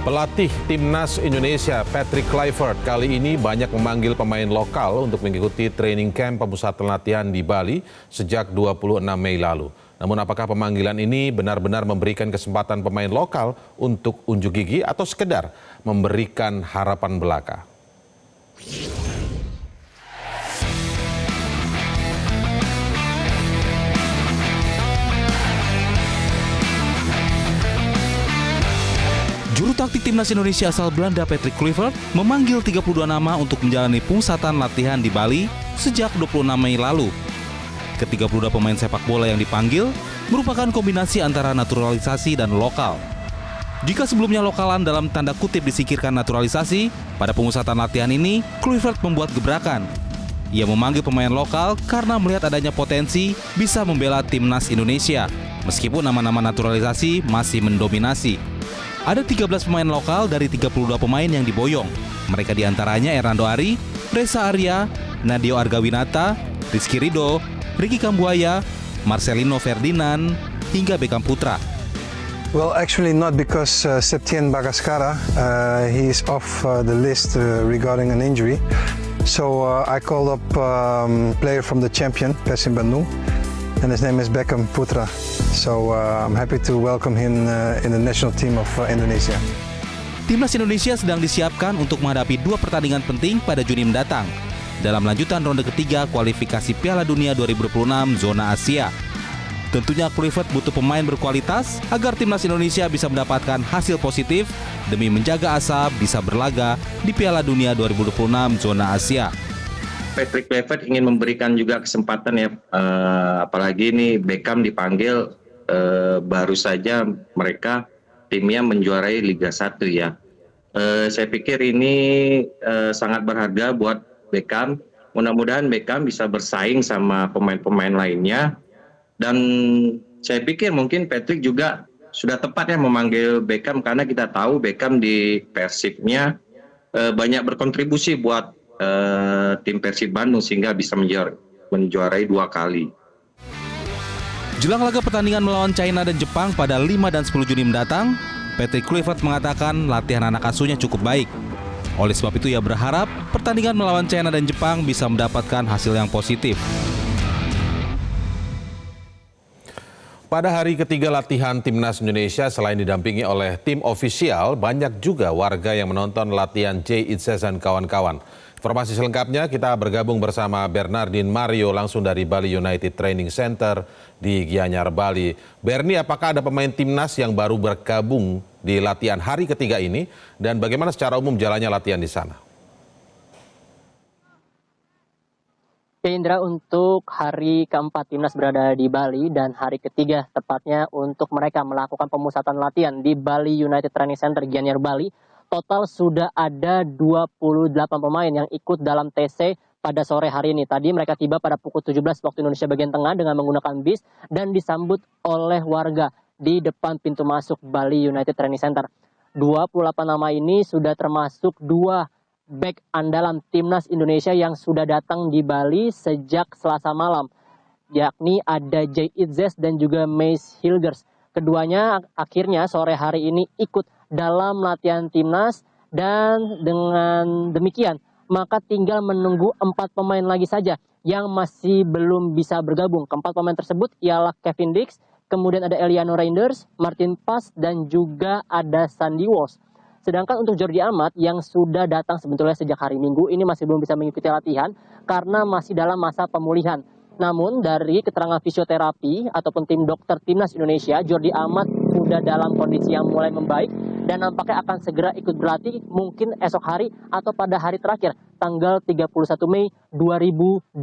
Pelatih Timnas Indonesia Patrick Kluivert kali ini banyak memanggil pemain lokal untuk mengikuti training camp pemusatan latihan di Bali sejak 26 Mei lalu. Namun apakah pemanggilan ini benar-benar memberikan kesempatan pemain lokal untuk unjuk gigi atau sekedar memberikan harapan belaka? Juru taktik Timnas Indonesia asal Belanda Patrick Kluivert memanggil 32 nama untuk menjalani pemusatan latihan di Bali sejak 26 Mei lalu. Ke-32 pemain sepak bola yang dipanggil merupakan kombinasi antara naturalisasi dan lokal. Jika sebelumnya lokalan dalam tanda kutip disingkirkan naturalisasi, pada pemusatan latihan ini Kluivert membuat gebrakan. Ia memanggil pemain lokal karena melihat adanya potensi bisa membela Timnas Indonesia, meskipun nama-nama naturalisasi masih mendominasi. Ada 13 pemain lokal dari 32 pemain yang diboyong. Mereka diantaranya Hernando Ari, Reza Arya, Nadeo Argawinata, Rizky Ridho, Ricky Kambuaya, Marcelino Ferdinand, hingga Beckham Putra. Well, actually not because Septien Bagaskara, he is off the list regarding an injury. So I called up player from the champion, Persib Bandung, and his name is Beckham Putra. So I'm happy to welcome him in the national team of Indonesia. Timnas Indonesia sedang disiapkan untuk menghadapi 2 pertandingan penting pada Juni mendatang dalam lanjutan ronde ketiga kualifikasi Piala Dunia 2026 zona Asia. Tentunya Kluivert butuh pemain berkualitas agar Timnas Indonesia bisa mendapatkan hasil positif demi menjaga asa bisa berlaga di Piala Dunia 2026 zona Asia. Patrick Kluivert ingin memberikan juga kesempatan ya, apalagi ini Beckham dipanggil, baru saja mereka timnya menjuarai Liga 1 ya. Saya pikir ini sangat berharga buat Beckham. Mudah-mudahan Beckham bisa bersaing sama pemain-pemain lainnya. Dan saya pikir mungkin Patrick juga sudah tepat ya memanggil Beckham, karena kita tahu Beckham di Persibnya banyak berkontribusi buat tim Persib Bandung sehingga bisa menjuarai 2 kali. Jelang laga pertandingan melawan China dan Jepang pada 5 dan 10 Juni mendatang, Patrick Kluivert mengatakan latihan anak asuhnya cukup baik. Oleh sebab itu ia berharap pertandingan melawan China dan Jepang bisa mendapatkan hasil yang positif. Pada hari ketiga latihan Timnas Indonesia, selain didampingi oleh tim ofisial, banyak juga warga yang menonton latihan Jay Itzes dan kawan-kawan. Informasi selengkapnya kita bergabung bersama Bernardin Mario langsung dari Bali United Training Center di Gianyar, Bali. Berni, apakah ada pemain Timnas yang baru bergabung di latihan hari ketiga ini dan bagaimana secara umum jalannya latihan di sana? Indra, untuk hari keempat Timnas berada di Bali dan hari ketiga tepatnya untuk mereka melakukan pemusatan latihan di Bali United Training Center Gianyar, Bali. Total sudah ada 28 pemain yang ikut dalam TC pada sore hari ini. Tadi mereka tiba pada pukul 17 waktu Indonesia bagian tengah dengan menggunakan bis dan disambut oleh warga di depan pintu masuk Bali United Training Center. 28 nama ini sudah termasuk 2 bek andalan Timnas Indonesia yang sudah datang di Bali sejak Selasa malam, yakni ada Jay Itzes dan juga Mace Hilgers. Keduanya akhirnya sore hari ini ikut dalam latihan Timnas dan dengan demikian maka tinggal menunggu 4 pemain lagi saja yang masih belum bisa bergabung. Keempat pemain tersebut ialah Kevin Dix, kemudian ada Eliano Reinders, Martin Pas, dan juga ada Sandy Walsh. Sedangkan untuk Jordi Amat yang sudah datang sebetulnya sejak hari Minggu ini masih belum bisa mengikuti latihan karena masih dalam masa pemulihan. Namun dari keterangan fisioterapi ataupun tim dokter Timnas Indonesia, Jordi Amat sudah dalam kondisi yang mulai membaik dan nampaknya akan segera ikut berlatih mungkin esok hari atau pada hari terakhir tanggal 31 Mei 2025.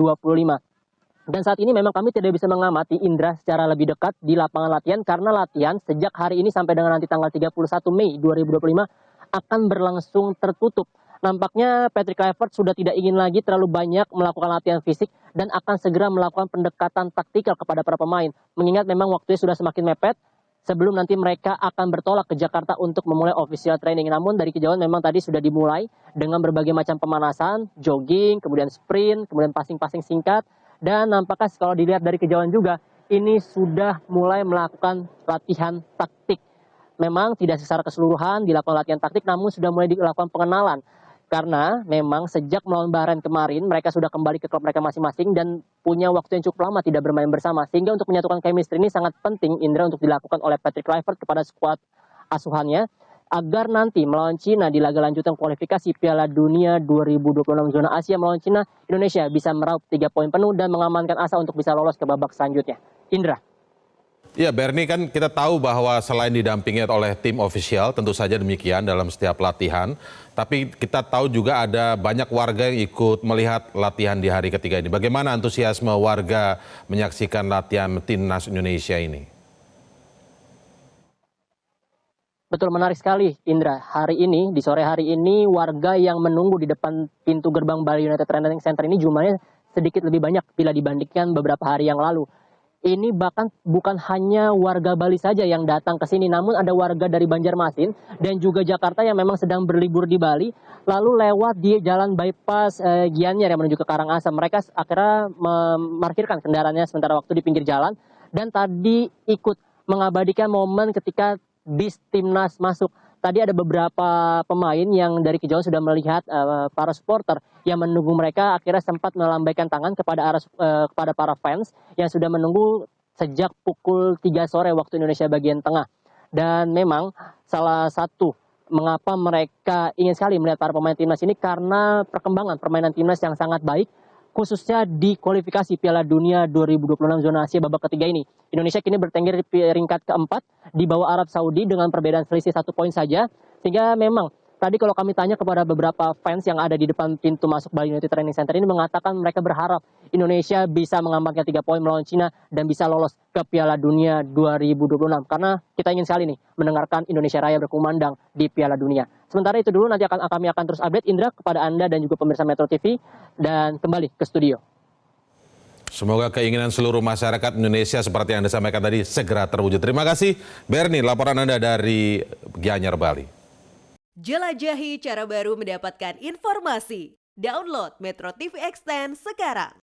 Dan saat ini memang kami tidak bisa mengamati Indra secara lebih dekat di lapangan latihan karena latihan sejak hari ini sampai dengan nanti tanggal 31 Mei 2025 akan berlangsung tertutup. Nampaknya Patrick Kluivert sudah tidak ingin lagi terlalu banyak melakukan latihan fisik dan akan segera melakukan pendekatan taktikal kepada para pemain. Mengingat memang waktunya sudah semakin mepet sebelum nanti mereka akan bertolak ke Jakarta untuk memulai official training. Namun dari kejauhan memang tadi sudah dimulai dengan berbagai macam pemanasan, jogging, kemudian sprint, kemudian passing-passing singkat. Dan nampaknya kalau dilihat dari kejauhan juga ini sudah mulai melakukan latihan taktik. memang tidak secara keseluruhan dilakukan latihan taktik, namun sudah mulai dilakukan pengenalan. Karena memang sejak melawan Bahrain kemarin, mereka sudah kembali ke klub mereka masing-masing dan punya waktu yang cukup lama tidak bermain bersama. Sehingga untuk menyatukan chemistry ini sangat penting, Indra, untuk dilakukan oleh Patrick Kluivert kepada skuad asuhannya, agar nanti melawan Cina di laga lanjutan kualifikasi Piala Dunia 2026 zona Asia melawan Cina, Indonesia bisa meraup 3 poin penuh dan mengamankan asa untuk bisa lolos ke babak selanjutnya. Indra. Ya, Bernie, kan kita tahu bahwa selain didampingi oleh tim ofisial, tentu saja demikian dalam setiap latihan. Tapi kita tahu juga ada banyak warga yang ikut melihat latihan di hari ketiga ini. Bagaimana antusiasme warga menyaksikan latihan timnas Indonesia ini? Betul, menarik sekali, Indra. Hari ini, di sore hari ini, warga yang menunggu di depan pintu gerbang Bali United Training Center ini jumlahnya sedikit lebih banyak bila dibandingkan beberapa hari yang lalu. Ini bahkan bukan hanya warga Bali saja yang datang ke sini, namun ada warga dari Banjarmasin dan juga Jakarta yang memang sedang berlibur di Bali, lalu lewat di jalan bypass Gianyar yang menuju ke Karangasem. Mereka akhirnya memarkirkan kendaraannya sementara waktu di pinggir jalan dan tadi ikut mengabadikan momen ketika bis timnas masuk. Tadi ada beberapa pemain yang dari kejauhan sudah melihat para supporter yang menunggu mereka, akhirnya sempat melambaikan tangan kepada para fans yang sudah menunggu sejak pukul 3 sore waktu Indonesia bagian tengah. Dan memang salah satu mengapa mereka ingin sekali melihat para pemain timnas ini karena perkembangan permainan timnas yang sangat baik, khususnya di kualifikasi Piala Dunia 2026 zona Asia babak ketiga ini. Indonesia kini bertengger di peringkat keempat di bawah Arab Saudi dengan perbedaan selisih 1 poin saja. Sehingga memang tadi kalau kami tanya kepada beberapa fans yang ada di depan pintu masuk Bali United Training Center ini mengatakan mereka berharap Indonesia bisa mengamankan 3 poin melawan Cina dan bisa lolos ke Piala Dunia 2026. Karena kita ingin sekali nih mendengarkan Indonesia Raya berkumandang di Piala Dunia. Sementara itu dulu, nanti kami akan terus update, Indra, kepada Anda dan juga pemirsa Metro TV, dan kembali ke studio. Semoga keinginan seluruh masyarakat Indonesia seperti yang Anda sampaikan tadi segera terwujud. Terima kasih, Bernie, laporan Anda dari Gianyar, Bali. Jelajahi cara baru mendapatkan informasi. Download Metro TV Extend sekarang.